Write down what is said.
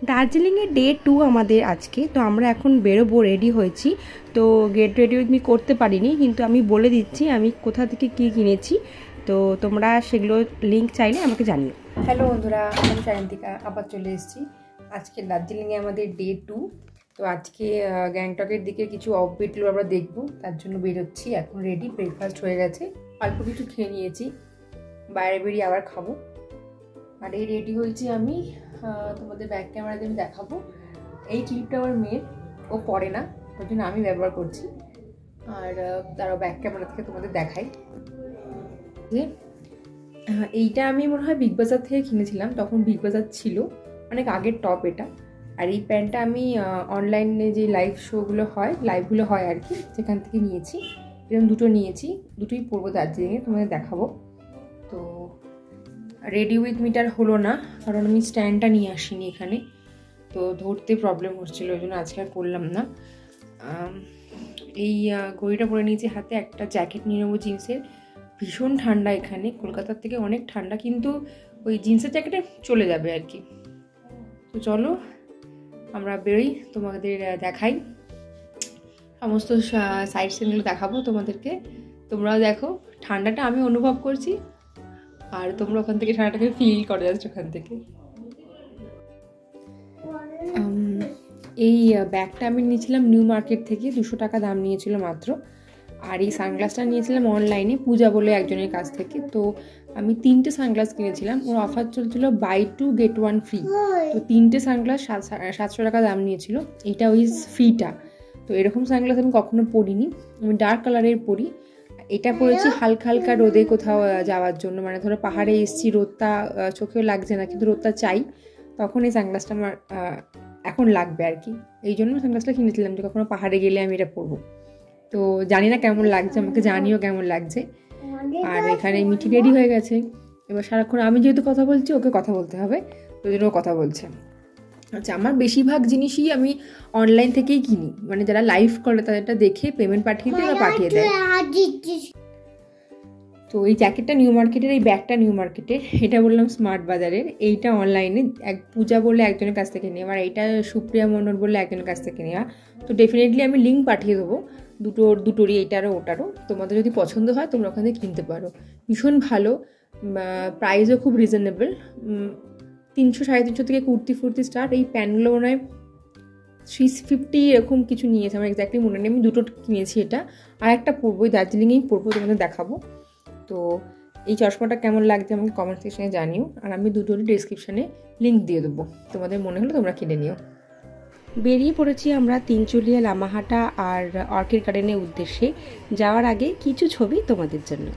দার্জিলিংয়ে ডে 2 আমাদের আজকে। তো আমরা এখন বেরোবো, রেডি হয়েছি। তো গেট রেডি আমি করতে পারিনি, কিন্তু আমি বলে দিচ্ছি আমি কোথা থেকে কী কিনেছি। তো তোমরা সেগুলো লিঙ্ক চাইলে আমাকে জানিও। হ্যালো বন্ধুরা, আমি সায়ন্তিকা আবার চলে এসেছি। আজকে দার্জিলিংয়ে আমাদের ডে 2। তো আজকে গ্যাংটকের দিকে কিছু অফবিটগুলো আমরা দেখবো, তার জন্য বেরোচ্ছি। এখন রেডি, ব্রেকফাস্ট হয়ে গেছে, অল্প কিছু খেয়ে নিয়েছি, বাইরে বেরিয়ে আবার খাবো। আর এই রেডি হয়েছি আমি, তোমাদের ব্যাক ক্যামেরাতে আমি দেখাবো। এই ক্লিপটা আমার মেয়ের, ও পরে না, ওই জন্য আমি ব্যবহার করছি। আর তারাও ব্যাক ক্যামেরা থেকে তোমাদের দেখাই যে এইটা আমি মনে হয় বিগ বাজার থেকে কিনেছিলাম, তখন বিগ বাজার ছিল, অনেক আগের টপ এটা। আর এই প্যান্টটা আমি অনলাইনে যে লাইভ শোগুলো হয়, লাইভগুলো হয় আর কি, সেখান থেকে নিয়েছি। এরকম দুটো নিয়েছি, দুটোই পরবো দার্জিলিংয়ে, তোমাদের দেখাবো। তো রেডি উইথ মিটার হলো না, কারণ আমি স্ট্যান্ডটা নিয়ে আসিনি এখানে, তো ধরতে প্রবলেম হচ্ছিলো, ওই জন্য আজকে আর করলাম না। এই ঘড়িটা পরে নিয়েছি হাতে, একটা জ্যাকেট নিয়ে নেবো জিন্সের। ভীষণ ঠান্ডা এখানে, কলকাতার থেকে অনেক ঠান্ডা, কিন্তু ওই জিন্সের জ্যাকেটে চলে যাবে আর কি। তো চলো আমরা বেরোই, তোমাদের দেখাই সমস্ত সাইড সিনগুলো দেখাবো তোমাদেরকে। তোমরাও দেখো, ঠান্ডাটা আমি অনুভব করছি, আর তোমরা ওখান থেকে ঠান্ডাটাকে ফিল করে যাচ্ছ ওখান থেকে। এই ব্যাগটা আমি নিয়েছিলাম নিউ মার্কেট থেকে, 200 টাকা দাম নিয়েছিল মাত্র। আর এই সানগ্লাসটা নিয়েছিলাম অনলাইনে, পূজা বলে একজনের কাছ থেকে। তো আমি 3টে সানগ্লাস কিনেছিলাম, ওর অফার চলছিল বাই 2 get 1 ফ্রি। তো 3টে সানগ্লাস 700 টাকা দাম নিয়েছিল, এইটা ওই ফ্রিটা। তো এরকম সানগ্লাস আমি কখনো পরিনি, আমি ডার্ক কালারের পরি। এটা পরেছি হালকা হালকা রোদে কোথাও যাওয়ার জন্য, মানে ধরো পাহাড়ে এসেছি, রোদটা চোখেও লাগছে না, কিন্তু রোদটা চাই, তখন এই সানগ্লাসটা আমার এখন লাগবে আর কি। এই জন্য সানগ্লাসটা কিনেছিলাম যে কখনো পাহাড়ে গেলে আমি এটা পরবো। তো জানি না কেমন লাগছে, আমাকে জানিও কেমন লাগছে। আর এখানে মিঠি রেডি হয়ে গেছে, এবার সারাক্ষণ আমি যেহেতু কথা বলছি, ওকে কথা বলতে হবে, ওই জন্য ও কথা বলছে। আচ্ছা, আমার বেশিরভাগ জিনিসই আমি অনলাইন থেকেই কিনি, মানে যারা লাইভ করে তাদেরটা দেখে পেমেন্ট পাঠিয়ে দিয়ে ওরা পাঠিয়ে দেয়। তো এই জ্যাকেটটা নিউ মার্কেটের, এই ব্যাগটা নিউ মার্কেটের, এটা বললাম স্মার্ট বাজারের, এইটা অনলাইনে এক পূজা বলে একজনের কাছ থেকে নেওয়া, আর এইটা সুপ্রিয়া মন্ডল বলে একজনের কাছ থেকে নেওয়া। তো ডেফিনেটলি আমি লিঙ্ক পাঠিয়ে দেবো দুটোরই, এইটারও ওটারও। তোমাদের যদি পছন্দ হয় তোমরা ওখান থেকে কিনতে পারো, ভীষণ ভালো, প্রাইসও খুব রিজনেবল। 300-350 থেকে কুর্তি স্টার্ট। এই প্যান্টগুলো মনে হয় 350 এরকম কিছু নিয়েছে, আমার এক্স্যাক্টলি মনে নেই। আমি দুটো কিনেছি, এটা আর একটা পরবো, দার্জিলিংয়েই পরবো, তোমাদের দেখাবো। তো এই চশমাটা কেমন লাগছে আমাকে কমেন্ট সেকশনে জানিও, আর আমি দুটোরই ডেসক্রিপশানে লিঙ্ক দিয়ে দেবো, তোমাদের মনে হলে তোমরা কিনে নিও। বেরিয়ে পড়েছি আমরা তিনচুলিয়া, লামাহাটা আর অর্কিড গার্ডেনের উদ্দেশ্যে। যাওয়ার আগে কিছু ছবি তোমাদের জন্য।